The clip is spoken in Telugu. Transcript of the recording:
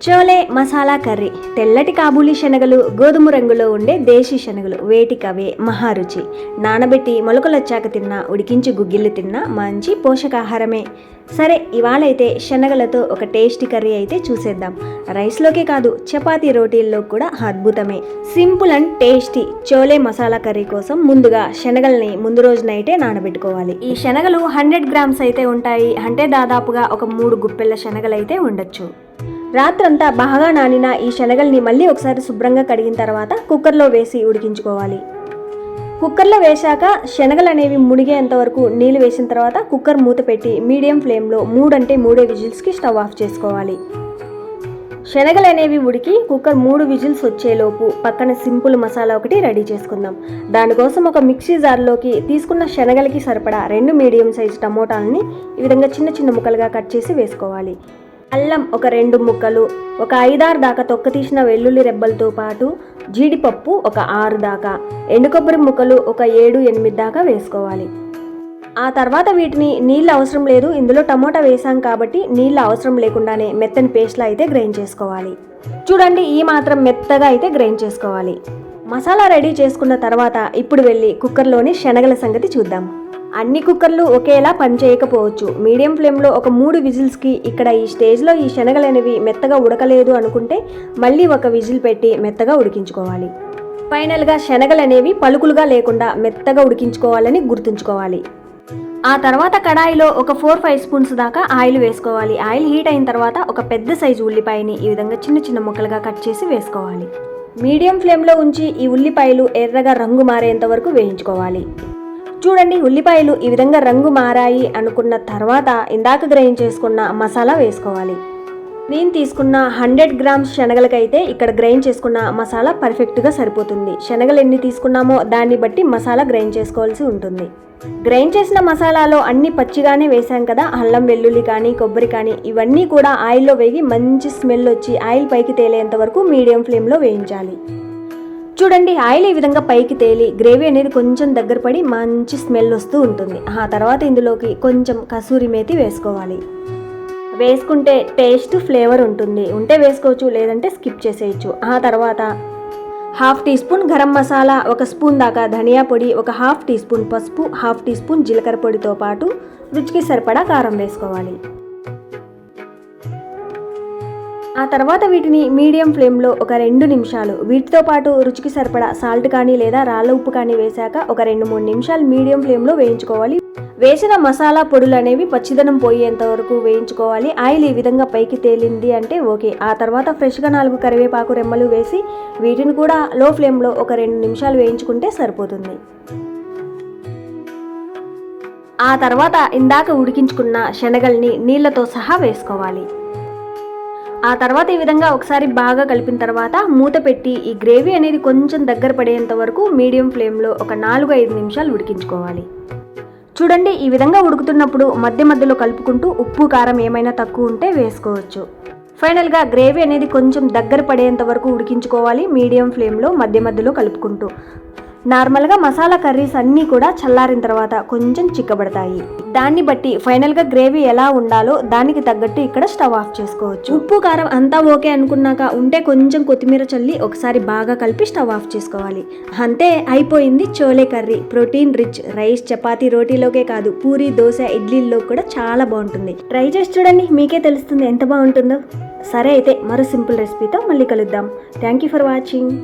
చోలే మసాలా కర్రీ. తెల్లటి కాబూలీ శనగలు, గోధుమ రంగులో ఉండే దేశీ శనగలు వేటికవే మహారుచి. నానబెట్టి మొలకలొచ్చాక తిన్నా, ఉడికించి గుగ్గిళ్ళు తిన్నా మంచి పోషకాహారమే. సరే, ఇవాళైతే శనగలతో ఒక టేస్టీ కర్రీ అయితే చూసేద్దాం. రైస్లోకే కాదు, చపాతీ రోటీల్లో కూడా అద్భుతమే. Simple and tasty chole masala curry కోసం ముందుగా శనగల్ని ముందు రోజు నైటే నానబెట్టుకోవాలి. ఈ శనగలు 100 గ్రామ్స్ అయితే ఉంటాయి. అంటే దాదాపుగా ఒక 3 గుప్పెళ్ళ శనగలు అయితే ఉండొచ్చు. రాత్రంతా బాగా నానిన ఈ శనగల్ని మళ్ళీ ఒకసారి శుభ్రంగా కడిగిన తర్వాత కుక్కర్లో వేసి ఉడికించుకోవాలి. కుక్కర్లో వేశాక శనగలు అనేవి మునిగేంత వరకు నీళ్లు వేసిన తర్వాత కుక్కర్ మూత పెట్టి మీడియం ఫ్లేమ్లో 3 విజిల్స్కి స్టవ్ ఆఫ్ చేసుకోవాలి. శనగలు అనేవి ఉడికి కుక్కర్ 3 విజిల్స్ వచ్చేలోపు పక్కన సింపుల్ మసాలా ఒకటి రెడీ చేసుకుందాం. దానికోసం ఒక మిక్సీ జార్లోకి తీసుకున్న శనగలకి సరిపడా 2 మీడియం సైజు టమోటాలని ఈ విధంగా చిన్న చిన్న ముక్కలుగా కట్ చేసి వేసుకోవాలి. అల్లం ఒక 2 ముక్కలు, ఒక 5-6 దాకా తొక్క తీసిన వెల్లుల్లి రెబ్బలతో పాటు జీడిపప్పు ఒక 6 దాకా, ఎండు కొబ్బరి ముక్కలు ఒక 7-8 దాకా వేసుకోవాలి. ఆ తర్వాత వీటిని నీళ్ళు అవసరం లేదు, ఇందులో టమోటా వేసాం కాబట్టి నీళ్ళు అవసరం లేకుండానే మెత్తని పేస్ట్లా అయితే గ్రైండ్ చేసుకోవాలి. చూడండి, ఈ మాత్రం మెత్తగా అయితే గ్రైండ్ చేసుకోవాలి. మసాలా రెడీ చేసుకున్న తర్వాత ఇప్పుడు వెళ్ళి కుక్కర్లోని శనగల సంగతి చూద్దాం. అన్ని కుక్కర్లు ఒకేలా పనిచేయకపోవచ్చు. మీడియం ఫ్లేమ్లో ఒక 3 విజిల్స్కి ఇక్కడ ఈ స్టేజ్లో ఈ శనగలు అనేవి మెత్తగా ఉడకలేదు అనుకుంటే మళ్ళీ ఒక విజిల్ పెట్టి మెత్తగా ఉడికించుకోవాలి. ఫైనల్గా శనగలు అనేవి పలుకులుగా లేకుండా మెత్తగా ఉడికించుకోవాలని గుర్తుంచుకోవాలి. ఆ తర్వాత కడాయిలో ఒక 4-5 స్పూన్స్ దాకా ఆయిల్ వేసుకోవాలి. ఆయిల్ హీట్ అయిన తర్వాత ఒక పెద్ద సైజు ఉల్లిపాయని ఈ విధంగా చిన్న చిన్న ముక్కలుగా కట్ చేసి వేసుకోవాలి. మీడియం ఫ్లేమ్లో ఉంచి ఈ ఉల్లిపాయలు ఎర్రగా రంగు మారేంత వరకు వేయించుకోవాలి. చూడండి, ఉల్లిపాయలు ఈ విధంగా రంగు మారాయి అనుకున్న తర్వాత ఇందాక గ్రైండ్ చేసుకున్న మసాలా వేసుకోవాలి. నేను తీసుకున్న 100 గ్రామ్స్ శనగలకైతే ఇక్కడ గ్రైండ్ చేసుకున్న మసాలా పర్ఫెక్ట్గా సరిపోతుంది. శనగలు ఎన్ని తీసుకున్నామో దాన్ని బట్టి మసాలా గ్రైండ్ చేసుకోవాల్సి ఉంటుంది. గ్రైండ్ చేసిన మసాలాలో అన్ని పచ్చిగానే వేసాం కదా, అల్లం వెల్లుల్లి కానీ కొబ్బరి కానీ ఇవన్నీ కూడా ఆయిల్లో వేగి మంచి స్మెల్ వచ్చి ఆయిల్ పైకి తేలేంత వరకు మీడియం ఫ్లేమ్లో వేయించాలి. చూడండి, ఆయిల్ ఈ విధంగా పైకి తేలి గ్రేవీ అనేది కొంచెం దగ్గర పడి మంచి స్మెల్ వస్తూ ఉంటుంది. ఆ తర్వాత ఇందులోకి కొంచెం కసూరి మేతి వేసుకోవాలి. వేసుకుంటే టేస్ట్ ఫ్లేవర్ ఉంటుంది. ఉంటే వేసుకోవచ్చు, లేదంటే స్కిప్ చేసేయచ్చు. ఆ తర్వాత 1/2 teaspoon garam masala, 1 spoon దాకా ధనియా పొడి, ఒక 1/2 టీ స్పూన్ పసుపు, 1/2 టీ స్పూన్ జీలకర్ర పొడితో పాటు రుచికి సరిపడా కారం వేసుకోవాలి. ఆ తర్వాత వీటిని మీడియం ఫ్లేమ్లో ఒక 2 నిమిషాలు, వీటితో పాటు రుచికి సరిపడా సాల్ట్ కానీ లేదా రాళ్ళ ఉప్పు కానీ వేశాక ఒక 2-3 నిమిషాలు మీడియం ఫ్లేమ్లో వేయించుకోవాలి. వేసిన మసాలా పొడులు అనేవి పచ్చిదనం పోయేంత వరకు వేయించుకోవాలి. ఆయిల్ ఈ విధంగా పైకి తేలింది అంటే ఓకే. ఆ తర్వాత ఫ్రెష్గా 4 కరివేపాకు రెమ్మలు వేసి వీటిని కూడా లో ఫ్లేమ్లో ఒక 2 నిమిషాలు వేయించుకుంటే సరిపోతుంది. ఆ తర్వాత ఇందాక ఉడికించుకున్న శనగల్ని నీళ్లతో సహా వేసుకోవాలి. ఆ తర్వాత ఈ విధంగా ఒకసారి బాగా కలిపిన తర్వాత మూత పెట్టి ఈ గ్రేవీ అనేది కొంచెం దగ్గర పడేంత వరకు మీడియం ఫ్లేమ్లో ఒక 4-5 నిమిషాలు ఉడికించుకోవాలి. చూడండి, ఈ విధంగా ఉడుకుతున్నప్పుడు మధ్య మధ్యలో కలుపుకుంటూ ఉప్పు కారం ఏమైనా తక్కువ ఉంటే వేసుకోవచ్చు. ఫైనల్గా గ్రేవీ అనేది కొంచెం దగ్గర పడేంత వరకు ఉడికించుకోవాలి మీడియం ఫ్లేమ్లో మధ్య మధ్యలో కలుపుకుంటూ. నార్మల్గా మసాలా కర్రీస్ అన్నీ కూడా చల్లారిన తర్వాత కొంచెం చిక్కబడతాయి. దాన్ని బట్టి ఫైనల్గా గ్రేవీ ఎలా ఉండాలో దానికి తగ్గట్టు ఇక్కడ స్టవ్ ఆఫ్ చేసుకోవచ్చు. ఉప్పు కారం అంతా ఓకే అనుకున్నాక ఉంటే కొంచెం కొత్తిమీర చల్లి ఒకసారి బాగా కలిపి స్టవ్ ఆఫ్ చేసుకోవాలి. అంతే, అయిపోయింది chole curry. Protein rich. Rice, chapati, రోటీలోకే కాదు పూరి, దోశ, ఇడ్లీల్లో కూడా చాలా బాగుంటుంది. ట్రై చేసి చూడండి, మీకే తెలుస్తుంది ఎంత బాగుంటుందో. సరే అయితే మరో సింపుల్ రెసిపీతో మళ్ళీ కలుద్దాం. Thank you for watching.